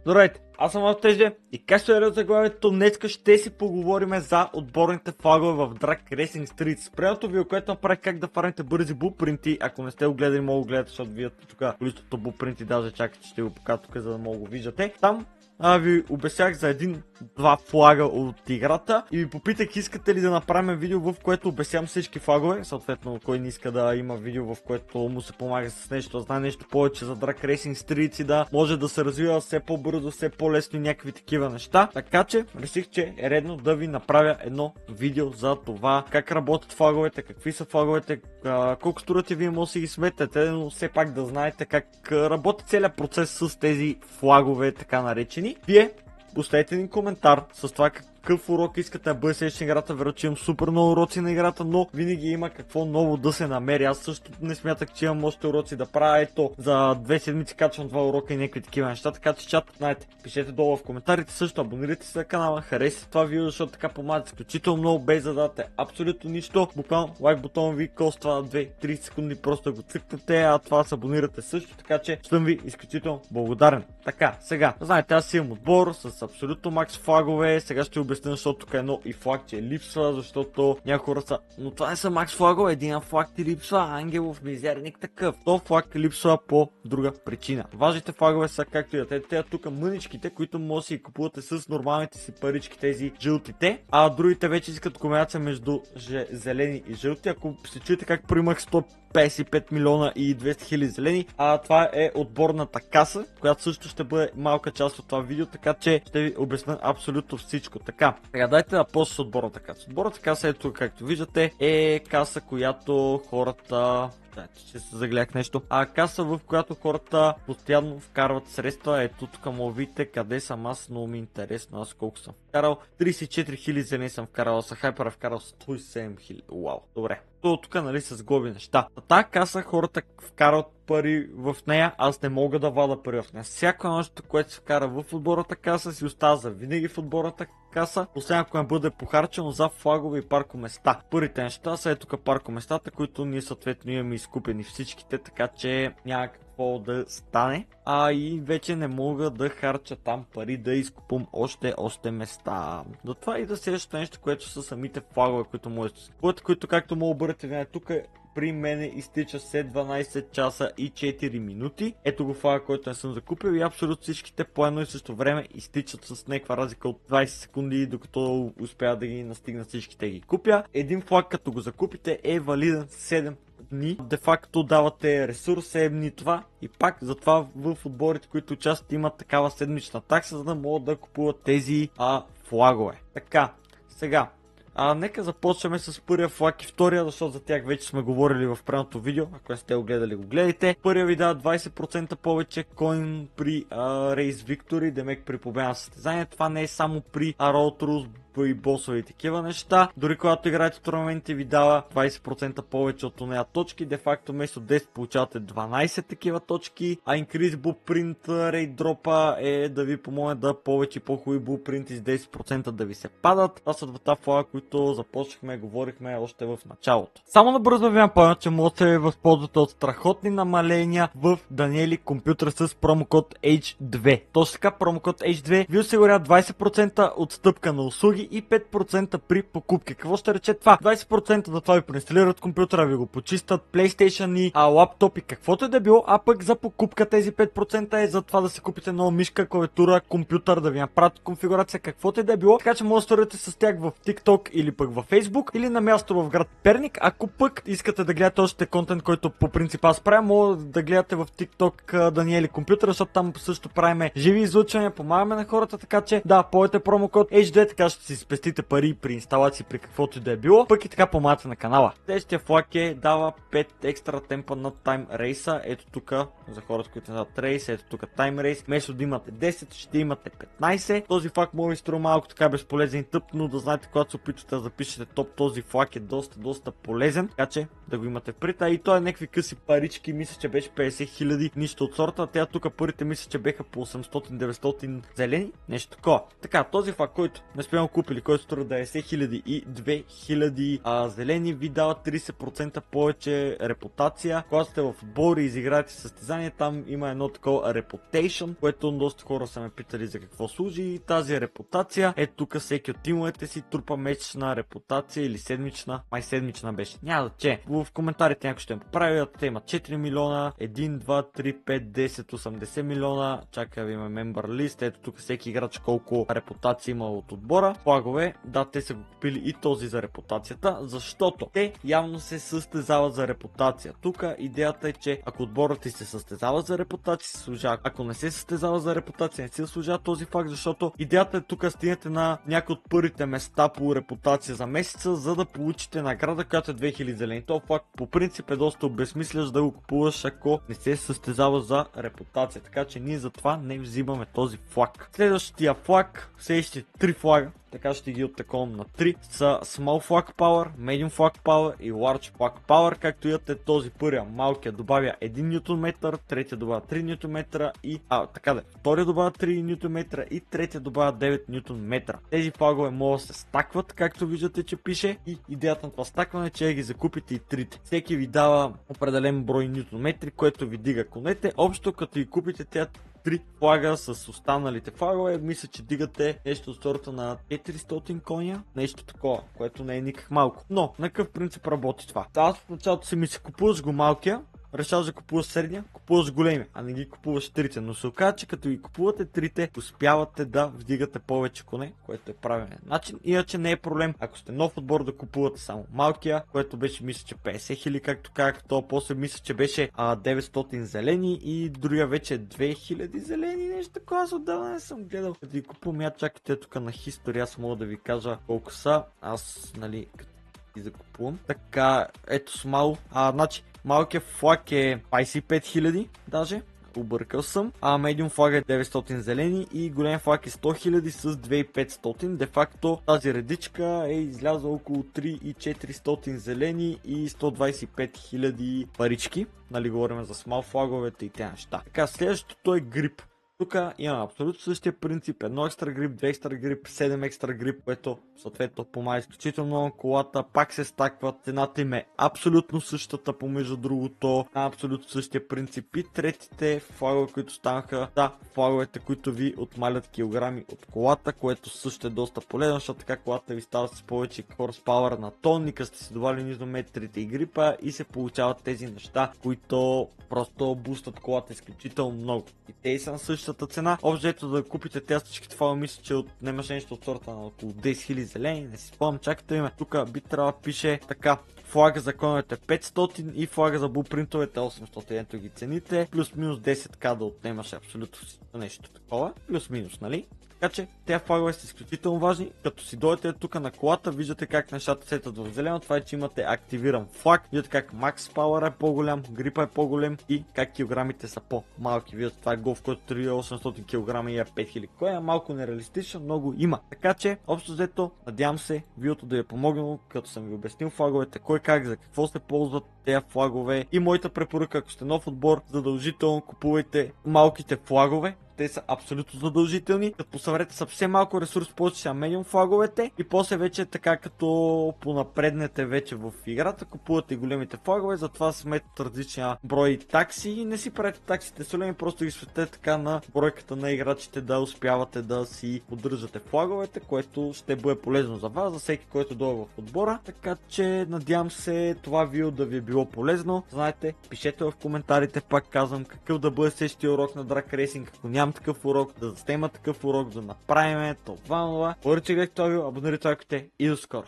Здравейте, аз съм Алтежде и както е заглавието, днеска ще си поговорим за отборните флагове в Drag Racing Streets. Предното видео, което направих как да фармите бързи булпринти, ако не сте го гледали, мога да гледате, защото вие тук количеството булпринти, даже чакайте, ще го покажа тук, за да мога го виждате. Там ви обяснях за един-два флага от играта и ви попитах, искате ли да направим видео, в което обяснявам всички флагове. Съответно, кой не иска да има видео, в което му се помага с нещо, да знае нещо повече за Drag Racing Streets и да може да се развива все по-бързо, все по-лесно и някакви такива неща. Така че реших, че е редно да ви направя едно видео за това как работят флаговете, какви са флаговете, колко струвате, вие може да си ги сметнете, но все пак да знаете как работи целият процес с тези флагове, така наречени. Вие оставете един коментар с това какъв урок искате да бъде следващата играта. Вероятно, че имам супер много уроци на играта, но винаги има какво ново да се намери. Аз също не смятах, че имам още уроци да правя. Ето, за 2 седмици качвам 2 урока и някакви такива неща. Така че чат, знаете, пишете долу в коментарите също, абонирайте се на канала, харесайте това видео, защото така помагате изключително много, без да дадете абсолютно нищо. Буквално лайк бутон ви коства 2-3 секунди, просто да го цъкнете, а това се абонирате също, така че съм ви изключително благодарен. Така, сега, знаете, аз имам отбор с абсолютно макс флагове. Сега ще обясня, защото тук едно и флаг че липсва, защото някои хора са, но това не са макс флагове, един флаг ти липсва, ангелов мизерник такъв. То флаг липсва по друга причина. Важните флагове са, както и да те тук мъничките, които може да си купувате с нормалните си парички, тези жълтите, а другите вече искат комбинация между зелени и жълти. Ако се чуете как примах 155 милиона и 200 хиляди зелени, това е отборната каса, която също ще бъде малка част от това видео, така че ще ви обясня абсолютно всичко. Така, сега дайте да после с отборната каса. Отборната каса, ето както виждате, е каса, която хората... ще се загледах нещо. Каса, в която хората постоянно вкарват средства. Ето тук му видите къде съм аз, много ми е интересно. Аз колко съм вкарал? 34 000 зелени съм вкарал, с хайпера вкарал 107 000. Уау, добре. Тук, нали, с глоби неща. Тази каса хората вкарват пари в нея, аз не мога да вада пари в нея. Всяко нещо, което се вкара в отборната каса, си остава за винаги в отборната каса, освен ако не бъде похарчено за флагове и паркоместа. Първите неща са тук паркоместата, които ние съответно имаме изкупени всичките, така че няма какво да стане. И вече не мога да харча там пари да изкупам още места. До това и да следващото нещо, което са самите флагове, които можете да си купувате, които, както мога да обърнете внимание, тук при мене изтича след 12 часа и 4 минути. Ето го флага, който не съм закупил, и абсолютно всичките по едно и също време изтичат с някаква разлика от 20 секунди, докато успя да ги настигна всичките ги купя. Един флаг, като го закупите, е валиден 7 дни. Де факто давате ресурс 7 дни това, и пак затова в отборите, които участват, имат такава седмична такса, за да могат да купуват тези флагове. Така, сега нека започнем с първия флаг и втория, защото за тях вече сме говорили в предното видео. Ако не сте го гледали, го гледайте. Първия ви дава 20% повече коин при Race Victory, демек при победа на състезание. Това не е само при Road Rules и босове и такива неща. Дори когато играете турнаменти, ви дава 20% повече от нея точки. Де факто вместо 10 получавате 12 такива точки. Increase Blueprint Rate Drop е да ви помогне да повече и по-хубави blueprinti с 10% да ви се падат. Това са двата флага, които започнахме, говорихме още в началото. Само набързо ви напомня, че можете да се възползвате от страхотни намаления в Danieli компютър с промокод H2. Точно така, промокод H2 ви осигурява 20% отстъпка на услуги и 5% при покупки. Какво ще рече това? 20% за това ви преинсталират компютъра, ви го почистят, PlayStation и лаптоп и каквото е да било, а пък за покупка тези 5% е за това да си купите нова мишка, клавиатура, компютър, да ви направят конфигурация, каквото е да било. Така че може да сторите с тях в TikTok или пък във Facebook или на място в град Перник. Ако пък искате да гледате още контент, който по принцип аз правя, може да гледате в TikTok Danieli компютър, защото там също правиме живи излъчвания, помагаме на хората, така че да, полете промокод HD, така ще си спестите пари при инсталации, при каквото и да е било, пък и така помагате на канала. Следващия флаг дава 5 екстра темпа на Time Race. Ето тук, за хората, които не знаят Race, ето тук Time Race. Вместо да имате 10, ще имате 15. Този флаг може да струва малко така безполезен и тъп, но да знаете, когато се опитвате да запишете топ, този флаг е доста полезен, така че да го имате впред. И той е някакви къси парички, мисля, че беше 50 хиляди, нищо от сорта. Те тук първите мисля, че беха по 800-900 зелени, нещо такова. Така, този флаг, който не спрямо купили, който струва 90 000 и 2000 зелени, ви дава 30% повече репутация. Когато сте в отбор и изиграете състезание, там има едно такова reputation, което доста хора са ме питали за какво служи. И тази репутация е тук, всеки от тимовете си трупа месечна репутация или седмична. Май седмична беше. Няма да че. В коментарите някой ще ме поправят. Те имат 4 милиона, 1, 2, 3, 5, 10, 80 милиона. Чакай да има member list. Ето тук всеки играч колко репутация има от отбора. Флагове, да, те са го купили и този за репутацията, защото те явно се състезават за репутация. Тук идеята е, че ако отборът ти се състезава за репутация, се служа. Ако не се състезава за репутация, не се служа този факт, защото идеята е тук стигнете на някои от първите места по репутация за месеца, за да получите награда, която е 2000 зелени. Това факт по принцип е доста обезмислящ да го купуваш, ако не се състезава за репутация. Така че ние затова не взимаме този флаг. Следващия флаг, следващите 3 флага, така ще ги оттаковам на 3, са Small Flag Power, Medium Flag Power и Large Flag Power, както имате този първия малкия добавя 1 Нм, третия добавя 3 Нм и втория добавя 3 Нм и третия добавя 9 Нм. Тези флагове могат да се стакват, както виждате, че пише, и идеята на това стакване е, че ги закупите и трите. Всеки ви дава определен брой нютон-метри, което ви дига конете. Общо като ги купите тя 3 флага с останалите флагове, мисля, че дигате нещо от сорта на 400 коня, нещо такова, което не е никак малко. Но на какъв принцип работи това? Аз в началото си мисля, купуваш го малкия, решаваш да купуваш средния, купуваш големи, а не ги купуваш трите. Но се оказа, че като ги купувате трите, успявате да вдигате повече коне, което е правилен начин. Иначе не е проблем, ако сте нов отбор, да купувате само малкия, което беше, мисля, че 50 000, както казах, то после мисля, че беше 900 зелени и другия вече 2000 зелени, нещо такова. Аз отдавна не съм гледал. Като ги купувам, я чакайте тук на History, аз мога да ви кажа колко са. Аз, нали, и закупувам. Така, ето смал. Значи, малкият флаг е 25 000 даже. Объркал съм. Medium флаг е 900 зелени и голям флаг е 100 000 с 2500. Де факто тази редичка е излязла около 3400 зелени и 125 000 парички. Нали, говорим за смал флаговете и тези неща. Така, следващото е грип. Тук има абсолютно същия принцип, 1 екстра грип, 2 екстра грип, 7 екстра грип, което съответно помага изключително много на колата, пак се стакват, цената им е абсолютно същата помежду другото, абсолютно същия принцип. И третите флагове, които станаха, флаговете, които ви отмалят килограми от колата, което също е доста полезно, защото така колата ви става с повече horsepower на тонника, сте си добавили низометрите и грипа и се получават тези неща, които просто бустат колата изключително много. И те са на същата цена. Общо ето да купите тези всичките флагове, мисля, че нямаше нещо от сорта на около 10 000 зелени, не си спомням, чакайте име. Тук би трябва да пише така: флага за коновете 500 и флага за булпринтовете 800, ето ги цените, плюс-минус 10к да отнемаше абсолютно нещо такова, плюс-минус, нали? Така че тези флагове са изключително важни. Като си дойдете тук на колата, виждате как нещата сетят в зелено. Това е, че имате активиран флаг. Виждате как Max Power е по-голям, грипа е по-голем и как килограмите са по-малки. Виждате, това е голф, който търви 800 кг и е 5000. Кой е малко нереалистично, много има. Така че, общо взето, надявам се видеото да ви е помогнало, като съм ви обяснил флаговете, кой как, за какво се ползват тези флагове. И моята препоръка, ако сте нов отбор, задължително купувайте малките флагове. Те са абсолютно задължителни. Като съберете съвсем малко ресурс, повече са медиум флаговете и после вече така като понапреднете вече в играта, купувате големите флагове, затова сметат различния брой такси и не си правите таксите солени, просто ги светете така на бройката на играчите да успявате да си поддържате флаговете, което ще бъде полезно за вас, за всеки, който дойде в отбора. Така че надявам се това видео да ви е било полезно. Знаете, пишете в коментарите, пак казвам, какъв да бъде следващия урок на Drag Racing, ако нямам такъв урок, да заснема такъв урок, да направим това. Говорите, гледайте това видео, абонирайте, лайкайте и до скоро!